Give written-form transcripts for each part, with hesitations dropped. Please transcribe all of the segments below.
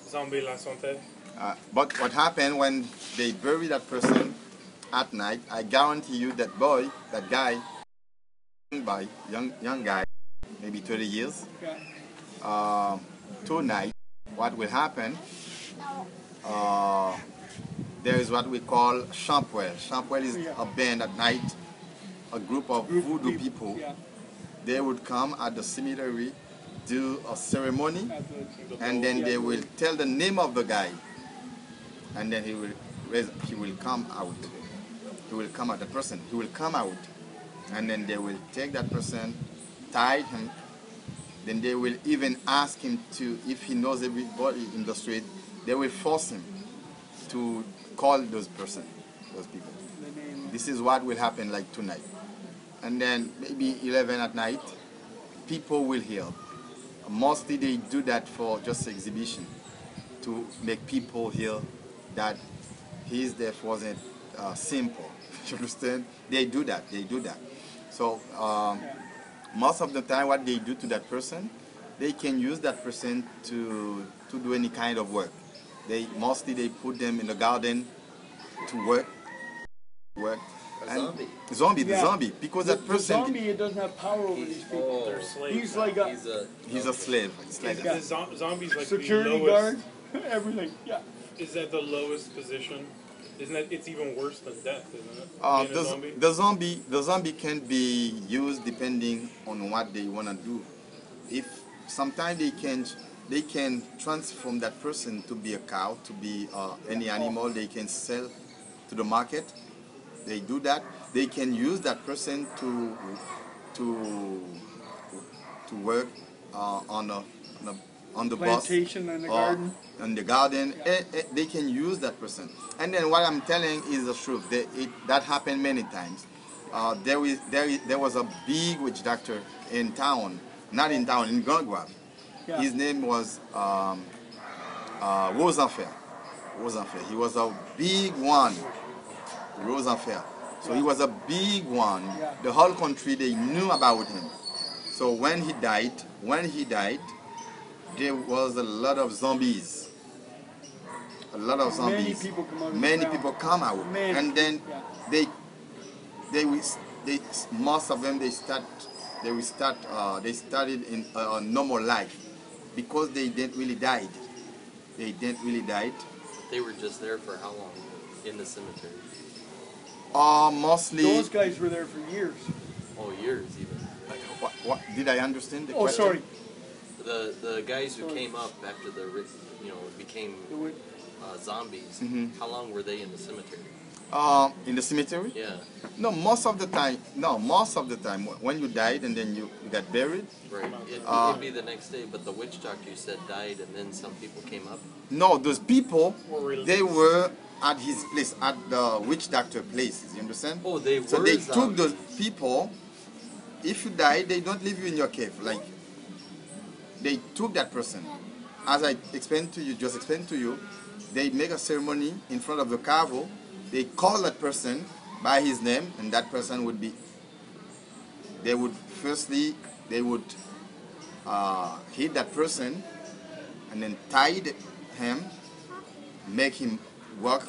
Zombie La Santé. But what happened when they bury that person at night, I guarantee you that guy, young guy, maybe 30 years, tonight, what will happen, there is what we call Champwell. Champwell is a band at night, a group of voodoo people. They would come at the cemetery, do a ceremony, and then they will tell the name of the guy, and then he will come out. He will come out, the person. He will come out, and then they will take that person, tie him. Then they will even ask him to, if he knows everybody in the street, they will force him to call those people. This is what will happen like tonight. And then maybe 11 at night, people will hear. Mostly they do that for just exhibition, to make people hear that his death wasn't simple. You understand? They do that. So most of the time what they do to that person, they can use that person to do any kind of work. Mostly they put them in the garden to work. Zombie, because that person. The zombie, it doesn't have power over these people. They're slaves. He's like he's a slave. Zombies like security the lowest, guard, everything. Yeah. Is that the lowest position? Isn't that, it's even worse than death, isn't it? The zombie can be used depending on what they want to do. If sometimes they can transform that person to be a cow, to be any animal they can sell to the market. They do that. They can use that person to work on the plantation bus, in the garden. In the garden. They can use that person. And then what I'm telling is the truth. That happened many times. There was a big witch doctor in town, not in town, in Gran Guave. Yeah. His name was Rosenfair. He was a big one. Rosenfair. So he was a big one. Yeah. The whole country, they knew about him. So when he died, there was a lot of zombies. Many people come out. And then most of them they started in a normal life because they didn't really died. They were just there for how long in the cemetery? Mostly. Those guys were there for years. Oh, years even. What did I understand the question? Sorry. The guys who came up after became zombies. How long were they in the cemetery? In the cemetery? Yeah. No, most of the time. When you died and then you got buried. Right. It'd be the next day, but the witch doctor you said died, and then some people came up. No, those people, they were at his place, at the witch doctor place. You understand? Oh, they were. So they took those people. If you die, they don't leave you in your cave. Like, they took that person. As I explained to you, they make a ceremony in front of the carvel. They call that person by his name, and that person would be. They would hit that person, and then tie him, make him work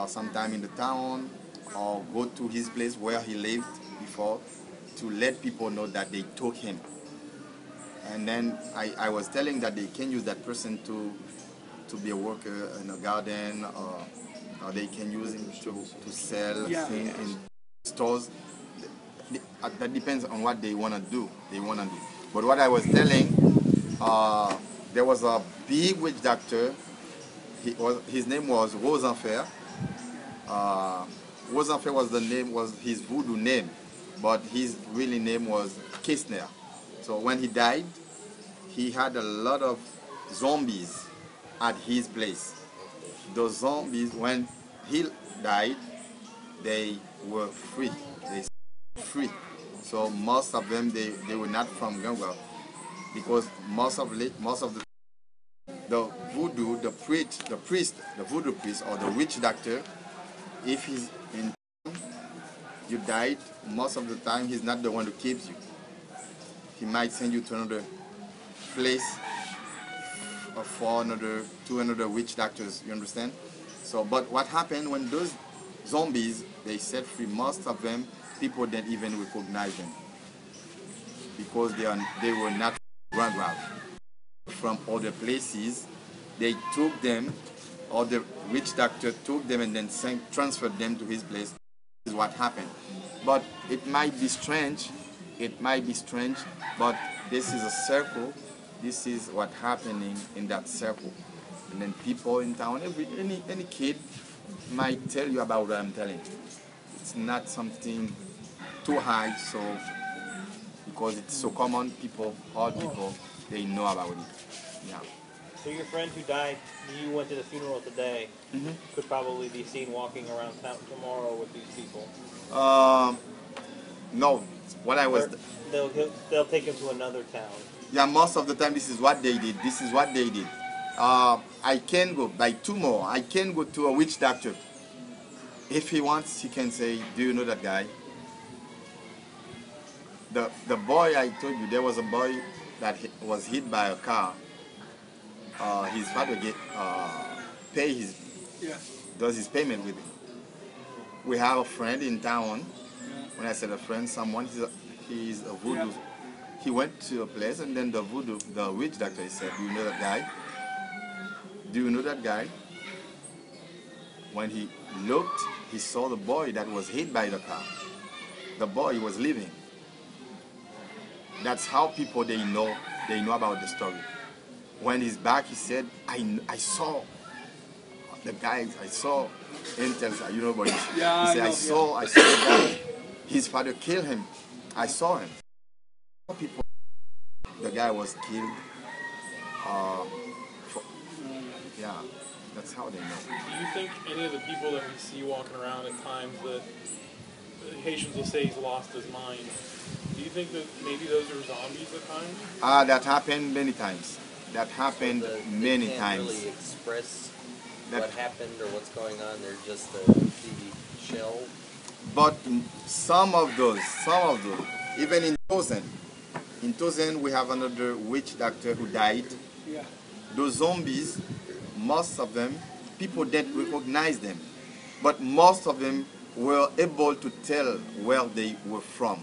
sometime in the town, or go to his place where he lived before, to let people know that they took him. And then I was telling that they can use that person to be a worker in a garden, or they can use him to sell things in stores. That depends on what they want to do. But what I was telling, there was a big witch doctor. His name was Rosenfair. Rosenfair was his voodoo name, but his really name was Kistner. So when he died, he had a lot of zombies at his place. Those zombies, when he died, they were free. So most of them, they were not from Gran Guave, because most of the voodoo, the voodoo priest or the witch doctor, if he's in you died, most of the time he's not the one who keeps you. He might send you to another place two another witch doctors. You understand? So, but what happened when those zombies they set free? Most of them people didn't even recognize them because they were not Grand Guave. From other places, they took them, or the witch doctor took them and then transferred them to his place. This is what happened. But it might be strange. It might be strange, but this is a circle. This is what's happening in that circle. And then people in town, any kid might tell you about what I'm telling. It's not something too high, so because it's so common, all people, they know about it. Yeah. So your friend who died, you went to the funeral today, could probably be seen walking around town tomorrow with these people. No, what I was. They'll take him to another town. Yeah, most of the time this is what they did. This is what they did. I can go by tomorrow. I can go to a witch doctor. If he wants, he can say, "Do you know that guy?" The boy I told you, there was a boy that was hit by a car. His father does his payment with him. We have a friend in town. When I said a friend, someone, he's a voodoo. He went to a place and then the witch doctor, he said, "Do you know that guy? Do you know that guy?" When he looked, he saw the boy that was hit by the car. The boy was living. That's how people they know about the story. When he's back, he said, I saw the guy, I saw intel, you know, but he said, I saw the guy. His father killed him. I saw him. People, the guy was killed. Yeah, that's how they know. Do you think any of the people that we see walking around at times that Haitians will say he's lost his mind, do you think that maybe those are zombies at times? That happened many times. That happened many can't times. Really express what happened or what's going on. They're just a empty shell. But some of those, even in Tozen we have another witch doctor who died. Yeah. Those zombies, most of them, people didn't recognize them, but most of them were able to tell where they were from.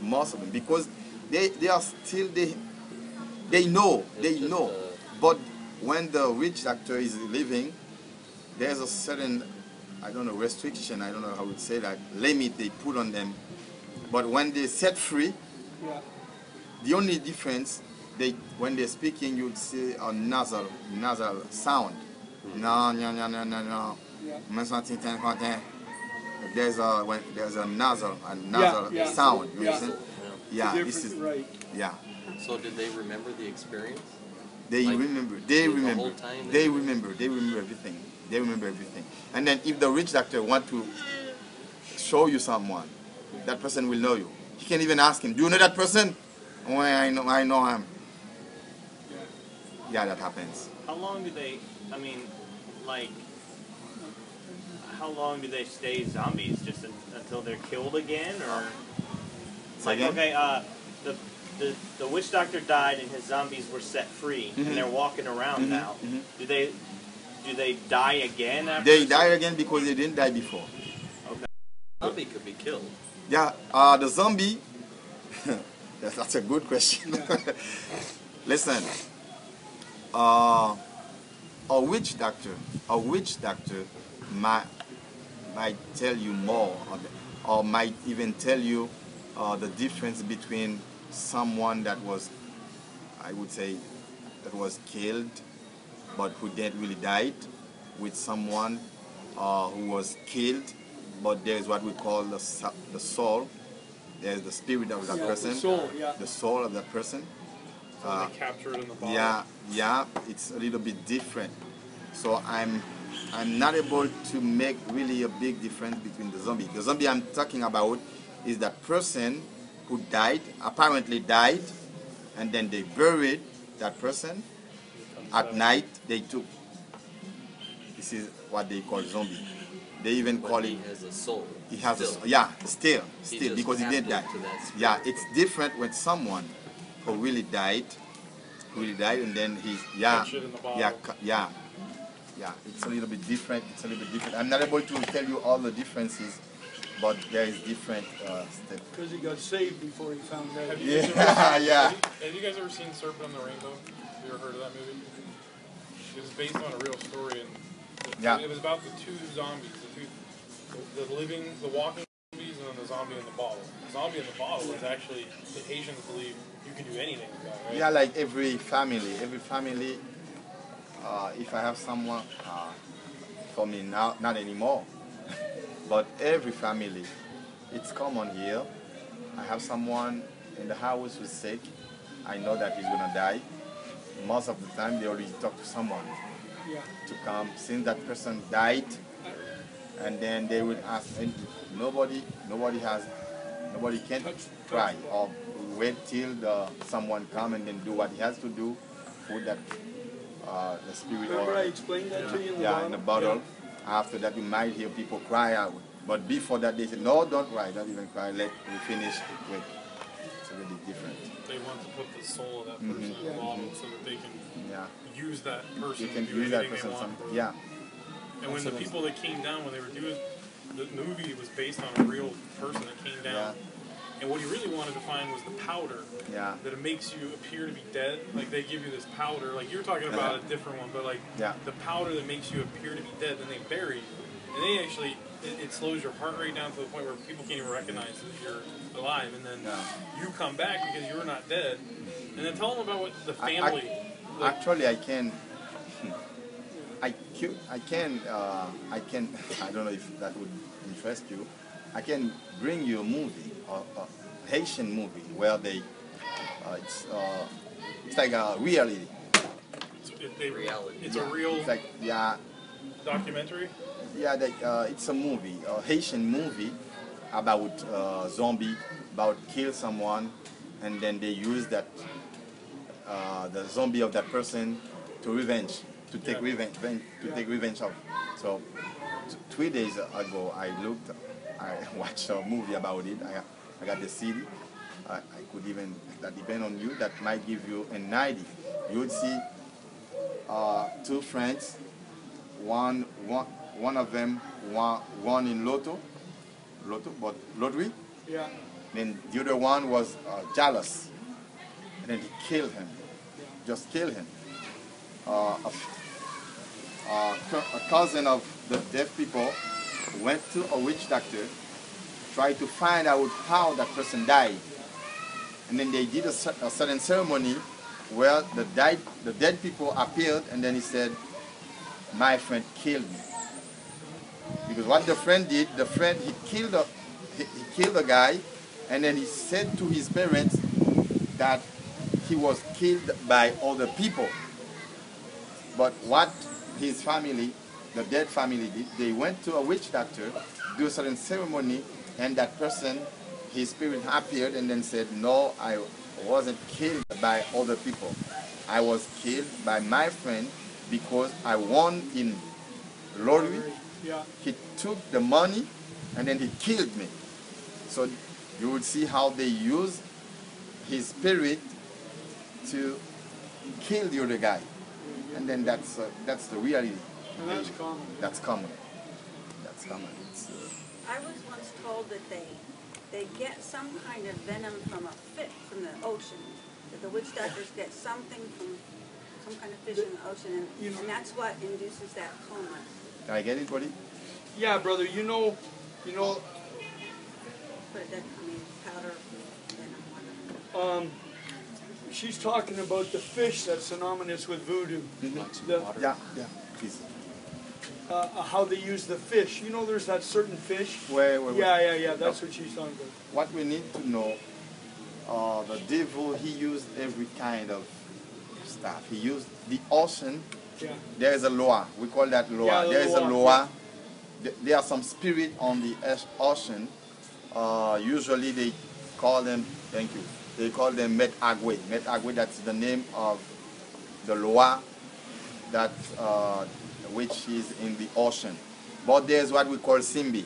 Most of them, because they are still they know. But when the witch doctor is living, there's a certain, I don't know, restriction, I don't know how to say that, limit they put on them. But when they set free, the only difference, when they're speaking, you'd see a nasal sound. No. There's a nasal sound. You understand? Yeah, this is right. Yeah. So did they remember the experience? They remember. They remember. The whole time They remember. They remember everything. They remember everything. And then if the witch doctor want to show you someone, that person will know you. He can even ask him, "Do you know that person?" "Oh, I know him." Yeah, that happens. How long do they, how long do they stay zombies? Just until they're killed again? Or the witch doctor died and his zombies were set free and they're walking around now. Do they die again after? They die again because they didn't die before. Okay. Zombie could be killed. Yeah, the zombie, that's a good question. Listen, a witch doctor might tell you more, or might even tell you the difference between someone that was, I would say, that was killed but who didn't really died, with someone who was killed but there's what we call the soul. There's the spirit of that person. The soul of that person. So they capture it in the bottle. Yeah, it's a little bit different. So I'm not able to make really a big difference between the zombie. The zombie I'm talking about is that person who died, apparently died, and then they buried that person. At night they took. This is what they call zombie. They even call it. He has a soul. He has still because he didn't die. Yeah, it's different when someone who really died, really died, and then he's yeah, Put shit in the bottle. yeah. It's a little bit different. I'm not able to tell you all the differences, but there is different steps. Because he got saved before he found out. Have you guys Yeah. Have you guys ever seen Serpent on the Rainbow? Have you ever heard of that movie? It was based on a real story, and it was about the two zombies, the walking zombies, and then the zombie in the bottle. The zombie in the bottle is actually, the Haitians believe you can do anything with that, right? Yeah, like every family, if I have someone, for me now, not anymore, but every family, it's common here. I have someone in the house who's sick. I know that he's gonna die. Most of the time, they already talk to someone to come. Since that person died, and then they would ask, and nobody can cry or wait till someone come and then do what he has to do for that the spirit. Remember I explained that to you in the bottle? In the bottle. After that, you might hear people cry out, but before that, they say, "No, don't cry, don't even cry. Let me finish with." It's really different. They want to put the soul of that person in the bottle so that they can use that person. You can to do use that anything person. they want. And when the Absolutely. people that came down, when they were doing the movie, was based on a real person that came down. And what he really wanted to find was the powder that it makes you appear to be dead. Like they give you this powder, like you're talking about a different one, but like the powder that makes you appear to be dead, then they bury you. And they actually, it slows your heart rate down to the point where people can't even recognize that you're alive. And then you come back because you're not dead. And then tell them about what the family... Actually, I don't know if that would interest you. I can bring you a movie, a Haitian movie, where it's like a reality. It's a real it's like, documentary? Yeah, it's a movie, a Haitian movie about zombie, about kill someone, and then they use that the zombie of that person to take revenge of. So 3 days ago, I watched a movie about it. I got the CD. I could even, that depend on you, that might give you an idea. You would see two friends, one of them won in lottery. Yeah. Then the other one was jealous, and then he killed him, just killed him. A cousin of the deaf people went to a witch doctor, tried to find out how that person died, and then they did a certain ceremony where the dead people appeared, and then he said, "My friend killed me." Because what the friend did, he killed the guy, and then he said to his parents that he was killed by other people. But what his family, the dead family did, they went to a witch doctor, do a certain ceremony, and that person, his spirit appeared and then said, "No, I wasn't killed by other people. I was killed by my friend because I won in lottery. Yeah. He took the money and then he killed me." So you would see how they use his spirit to kill the other guy. And then that's the reality. And that's common. That's common. That's common. I was once told that they get some kind of venom from a fish from the ocean. That the witch doctors get something from some kind of fish in the ocean, and that's what induces that coma. Can I get it, buddy? Yeah, brother. You know. But that, I mean, powder venom. She's talking about the fish that's synonymous with voodoo. Yeah, please. How they use the fish. You know, there's that certain fish. Wait. Yeah. That's what she's talking about. What we need to know, the devil, he used every kind of stuff. He used the ocean. Yeah. There is a loa. We call that loa. Yeah, there is a loa. loa. There are some spirit on the ocean. Usually they call them, thank you, they call them Met Agwe. Met Agwe, that's the name of the loa that which is in the ocean. But there's what we call Simbi.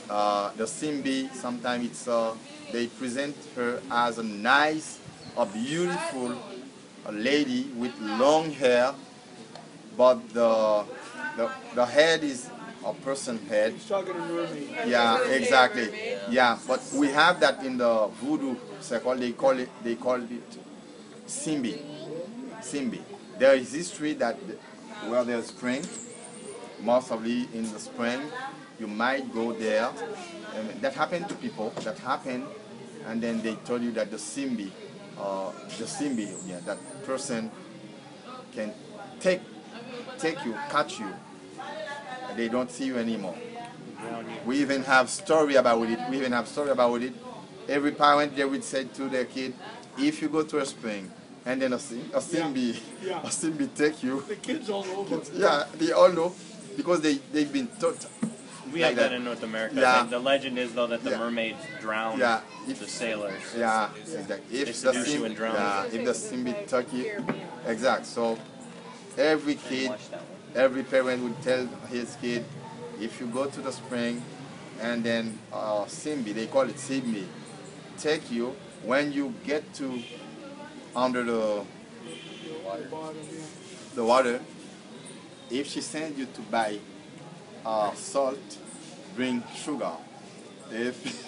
The Simbi, sometimes it's they present her as a nice, a beautiful a lady with long hair, but the head is a person's head. He's talking to mermaid. Yeah, exactly. Yeah, but we have that in the voodoo circle. They call it Simbi. Simbi. There is history that where there's spring, mostly in the spring, you might go there. And that happened to people. That happened, and then they told you that the Simbi, yeah, that person can take you, catch you, and they don't see you anymore. We even have story about it. Every parent, they would say to their kid, if you go to a spring and then a Simbi take you. The kids all know. Yeah, they all know because they've been taught. We have that in North America. Yeah. The legend is though that the mermaids drowned the sailors. Yeah, exactly. If the Simbi took you, exact. So every kid, every parent would tell his kid, if you go to the spring and then Simbi, they call it Simbi, take you, when you get to under the water, if she sends you to buy salt, bring sugar. If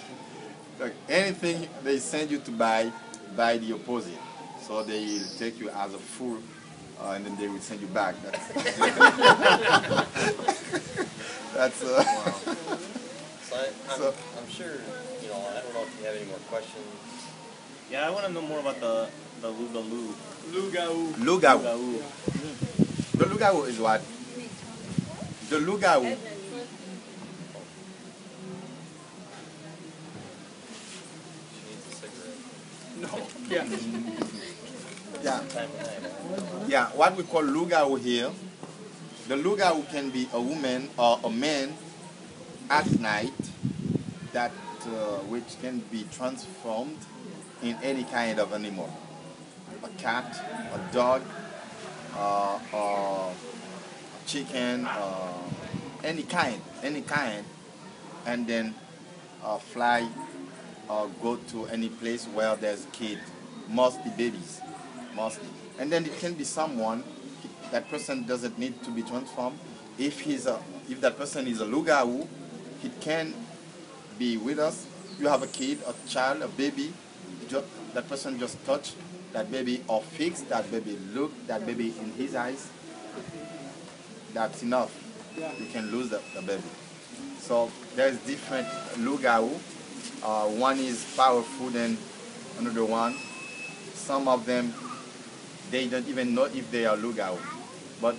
like anything they send you to buy the opposite. So they will take you as a fool and then they will send you back. That's wow. So I'm sure, you know, I don't know if you have any more questions. Yeah, I want to know more about the Lugalu. Lugau. The Lugau is what? The Lugau. She needs a cigarette. No. Yeah. Yeah. Time of night. Yeah, what we call Lugau here, the Lugau can be a woman or a man at night that which can be transformed in any kind of animal. A cat, a dog, a chicken, any kind, and then fly or go to any place where there's kids, mostly babies, mostly. And then it can be someone, that person doesn't need to be transformed. If that person is a Lugau, he can be with us. You have a kid, a child, a baby, that person just touch that baby or fix that baby, look that baby in his eyes. That's enough. You can lose the baby. So there's different Lugau. One is powerful than another one. Some of them, they don't even know if they are Lugau. But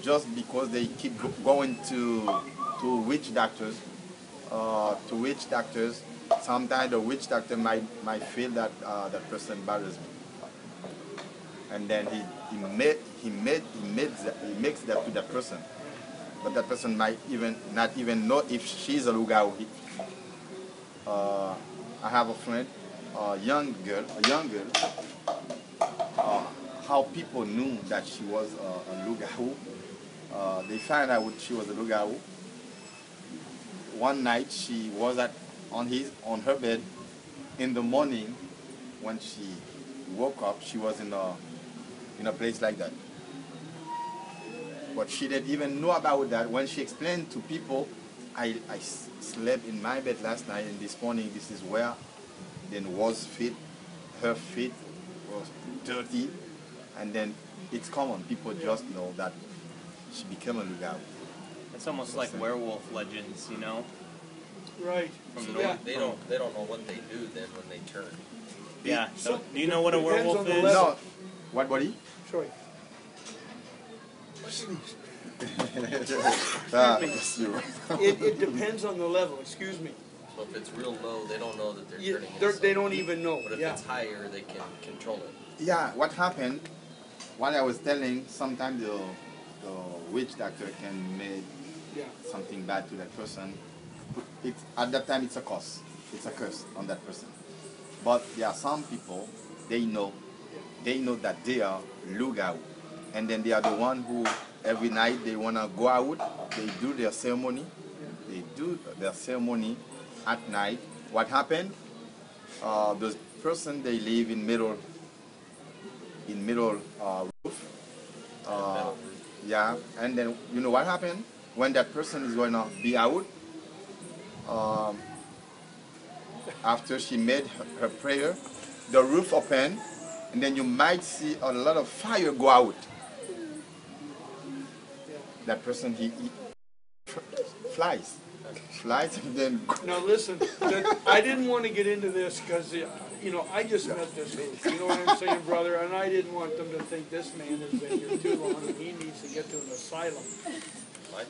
just because they keep going to witch doctors, sometimes the witch doctor might feel that that person bothers me, and then he makes that to that person, but that person might not even know if she's a Lugau. I have a friend, a young girl. How people knew that she was a Lugau. They found out she was a Lugau. One night she was on her bed. In the morning, when she woke up, she was in a place like that. But she didn't even know about that. When she explained to people, I slept in my bed last night, and this morning this is where then her feet was dirty, and then it's common. People just know that she became a Lugau. It's almost like werewolf legends, you know? Right. They don't know what they do then when they turn. Yeah. So do you know what a Depends werewolf on the is? level. No. What, buddy? Sorry. It's you. It depends on the level. Excuse me. So if it's real low, they don't know that they're turning. They don't even know. But if it's higher, they can control it. Yeah, what happened, what I was telling, sometimes the witch doctor can make something bad to that person. At that time, it's a curse. It's a curse on that person. But there are some people, they know that they are Lugau. And then they are the one who, every night, they want to go out, they do their ceremony. They do their ceremony at night. What happened? Those person, they live in middle in middle roof. Yeah, and then you know what happened when that person is going to be out. After she made her prayer, the roof opened, and then you might see a lot of fire go out. That person, he flies, and then. Now listen, I didn't want to get into this because, you know, I just met this host. You know what I'm saying, brother? And I didn't want them to think this man has been here too long and he needs to get to an asylum.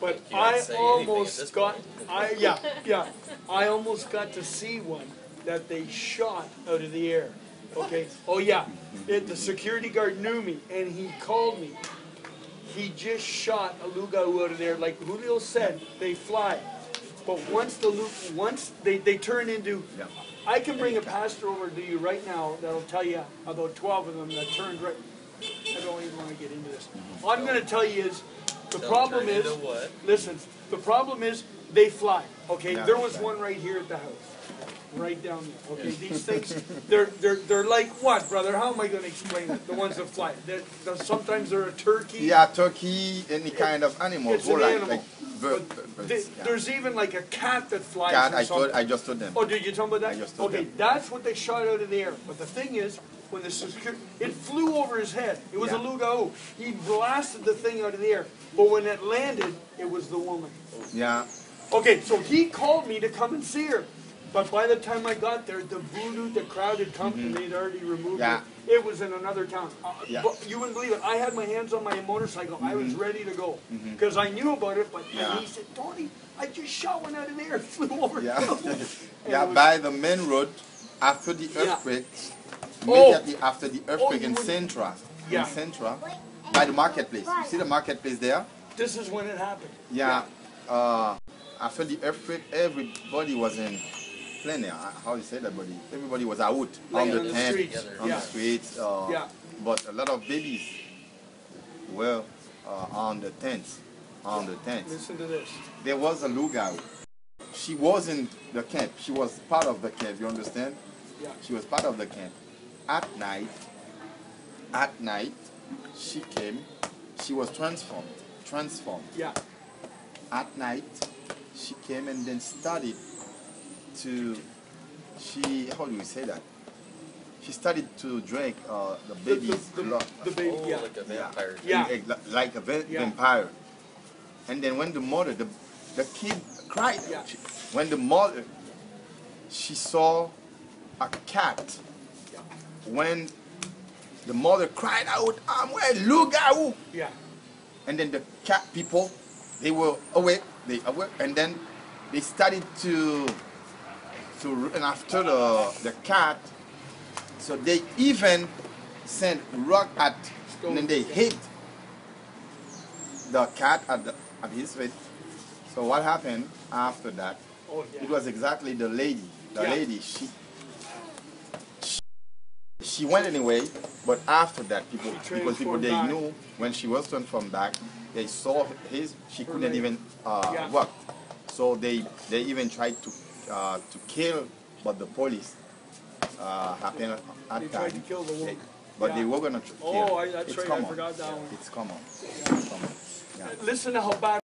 But I almost got, I almost got to see one that they shot out of the air. Okay. Oh yeah, the security guard knew me and he called me. He just shot a lugau out of there. Like Wulio said, they fly. But once they turn into, I can bring a pastor over to you right now that'll tell you about 12 of them that turned right. I don't even want to get into this. All I'm going to tell you is, the problem is, listen, the problem is they fly. Okay, there was one right here at the house. Right down there. Okay, these things, they're like what, brother? How am I going to explain it? The ones that fly. Sometimes they're a turkey. Yeah, turkey, any kind of animal. It's an animal. Like birds, there's even like a cat that flies. Cat, I just told them. Oh, did you tell me about that? I just told them. That's what they shot out of the air. But the thing is, when the security, it flew over his head. It was a lugau. He blasted the thing out of the air. But when it landed, it was the woman. Yeah. Okay, so he called me to come and see her. But by the time I got there, the voodoo, the crowd had come and they'd already removed it. It was in another town. You wouldn't believe it. I had my hands on my motorcycle. I was ready to go. Because I knew about it, but he said, Tony, I just shot one out of there. It flew over. By the main road, after the earthquake, immediately after the earthquake in Centra, by the marketplace. You see the marketplace there? This is when it happened. After the earthquake, everybody was in plein air. How do you say that, buddy? Everybody was out on the tent, on the streets. But a lot of babies were on the tents. Listen to this. There was a lugau. She was in the camp. She was part of the camp. You understand? Yeah. She was part of the camp. At night, she came. She was transformed. Yeah. At night, she came and then started to, how do you say that? She started to drink the baby's blood. The baby, like a vampire. Like a vampire. And then when the mother, the kid cried. When the mother, she saw a cat. When the mother cried out, I'm where lugau. And then the cat people, they were awake. And then they started to run after the cat. So they even sent rock at, and then they hit the cat at his feet. So what happened after that? It was exactly the lady. The lady, she went anyway, but after that, because people they knew when she was transformed back, they saw she couldn't even walk. So they even tried to kill, but the police happened at that. They tried to kill the woman. But they were gonna kill. Oh, that's right. I forgot that one. It's common. Listen to how bad.